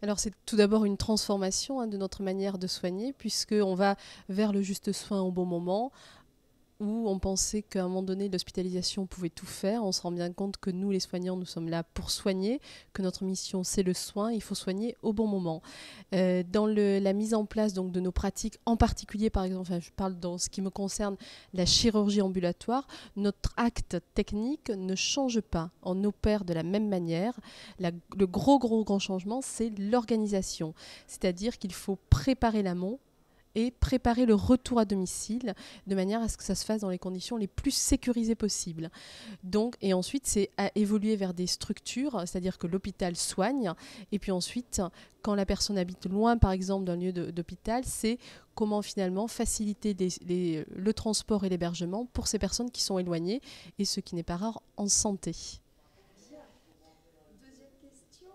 Alors c'est tout d'abord une transformation de notre manière de soigner, puisqu'on va vers le juste soin au bon moment, où on pensait qu'à un moment donné, l'hospitalisation pouvait tout faire. On se rend bien compte que nous, les soignants, nous sommes là pour soigner, que notre mission, c'est le soin. Il faut soigner au bon moment. Dans la mise en place donc, de nos pratiques, en particulier, par exemple, je parle dans ce qui me concerne, la chirurgie ambulatoire, notre acte technique ne change pas. On opère de la même manière. Le grand changement, c'est l'organisation. C'est-à-dire qu'il faut préparer l'amont et préparer le retour à domicile de manière à ce que ça se fasse dans les conditions les plus sécurisées possibles. Donc, et ensuite, c'est à évoluer vers des structures, c'est-à-dire que l'hôpital soigne, et puis ensuite, quand la personne habite loin, par exemple, d'un lieu d'hôpital, c'est comment finalement faciliter le transport et l'hébergement pour ces personnes qui sont éloignées, et ce qui n'est pas rare en santé. Deuxième question.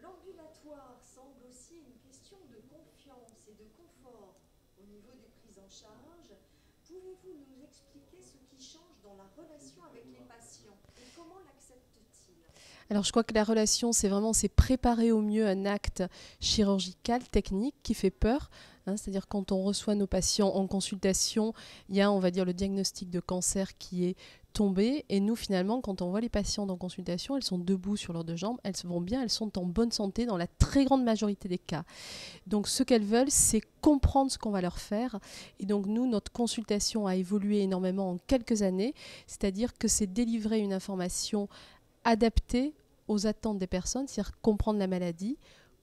L'ambulatoire semble aussi une question de confiance et de confort au niveau des prises en charge. Pouvez-vous nous expliquer ce qui change dans la relation avec les patients et comment l'acceptent-ils? Alors je crois que la relation, c'est préparer au mieux un acte chirurgical, technique, qui fait peur. C'est-à-dire quand on reçoit nos patients en consultation, il y a, on va dire, le diagnostic de cancer qui est tombé. Et nous, finalement, quand on voit les patientes en consultation, elles sont debout sur leurs deux jambes, elles vont bien, elles sont en bonne santé dans la très grande majorité des cas. Donc ce qu'elles veulent, c'est comprendre ce qu'on va leur faire. Et donc nous, notre consultation a évolué énormément en quelques années. C'est-à-dire que c'est délivrer une information adaptée aux attentes des personnes, c'est-à-dire comprendre la maladie,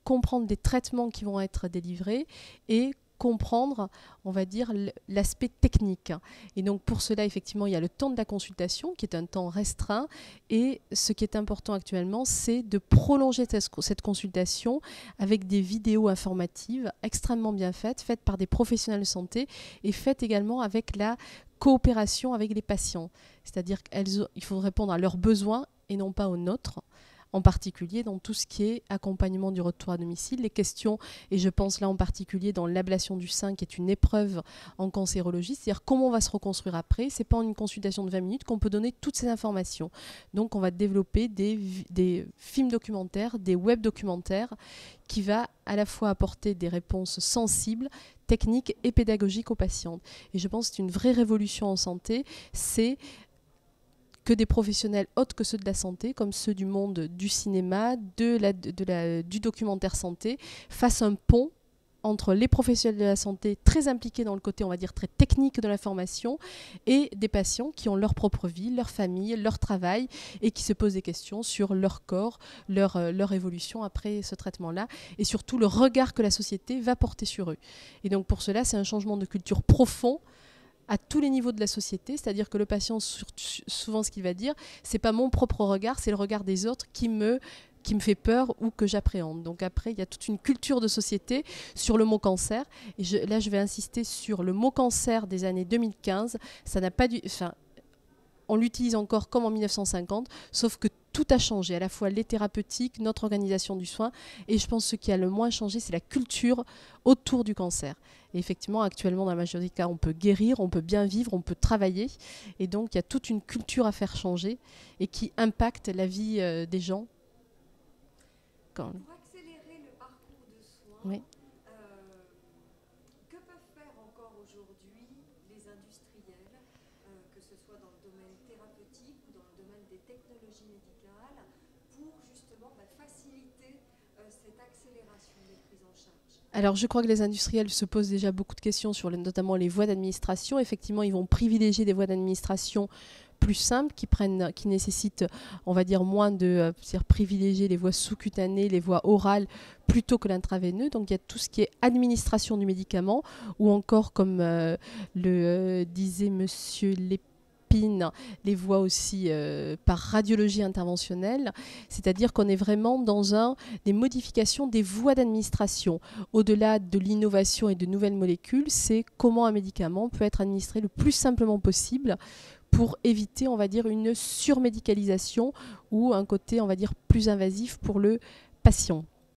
comprendre les traitements qui vont être délivrés et comprendre, on va dire, l'aspect technique. Et donc pour cela, effectivement, il y a le temps de la consultation qui est un temps restreint et ce qui est important actuellement, c'est de prolonger cette consultation avec des vidéos informatives extrêmement bien faites par des professionnels de santé et faites également avec la coopération avec les patients. C'est-à-dire qu'il faut répondre à leurs besoins et non pas aux nôtres, en particulier dans tout ce qui est accompagnement du retour à domicile, les questions, et je pense là en particulier dans l'ablation du sein qui est une épreuve en cancérologie, c'est-à-dire comment on va se reconstruire après. C'est pas en une consultation de 20 minutes qu'on peut donner toutes ces informations. Donc on va développer des films documentaires, des web documentaires qui va à la fois apporter des réponses sensibles, techniques et pédagogiques aux patientes. Et je pense que c'est une vraie révolution en santé, c'est que des professionnels autres que ceux de la santé, comme ceux du monde du cinéma, du documentaire santé, fassent un pont entre les professionnels de la santé très impliqués dans le côté, on va dire, très technique de l'information et des patients qui ont leur propre vie, leur famille, leur travail et qui se posent des questions sur leur corps, leur évolution après ce traitement-là et surtout le regard que la société va porter sur eux. Et donc pour cela, c'est un changement de culture profond à tous les niveaux de la société, c'est-à-dire que le patient, souvent ce qu'il va dire, c'est pas mon propre regard, c'est le regard des autres qui me fait peur ou que j'appréhende. Donc après, il y a toute une culture de société sur le mot cancer. Et là, je vais insister sur le mot cancer des années 2015. Ça n'a pas dû... Enfin, on l'utilise encore comme en 1950, sauf que tout a changé, à la fois les thérapeutiques, notre organisation du soin, et je pense que ce qui a le moins changé, c'est la culture autour du cancer. Et effectivement, actuellement, dans la majorité des cas, on peut guérir, on peut bien vivre, on peut travailler, et donc il y a toute une culture à faire changer, et qui impacte la vie des gens. Pour accélérer le parcours de soins, Oui. que peuvent faire encore aujourd'hui les industriels, que ce soit dans le domaine thérapeutique ou dans le domaine des technologies médicales, pour justement faciliter cette accélération des prises en charge? Alors, je crois que les industriels se posent déjà beaucoup de questions sur notamment les voies d'administration. Effectivement, ils vont privilégier des voies d'administration plus simples, qui nécessitent, on va dire, moins de privilégier les voies sous-cutanées, les voies orales, plutôt que l'intraveineux. Donc il y a tout ce qui est administration du médicament, ou encore, comme disait Monsieur Lépine, les voies aussi par radiologie interventionnelle, c'est-à-dire qu'on est vraiment dans des modifications des voies d'administration. Au-delà de l'innovation et de nouvelles molécules, c'est comment un médicament peut être administré le plus simplement possible pour éviter, on va dire, une surmédicalisation ou un côté, on va dire, plus invasif pour le patient.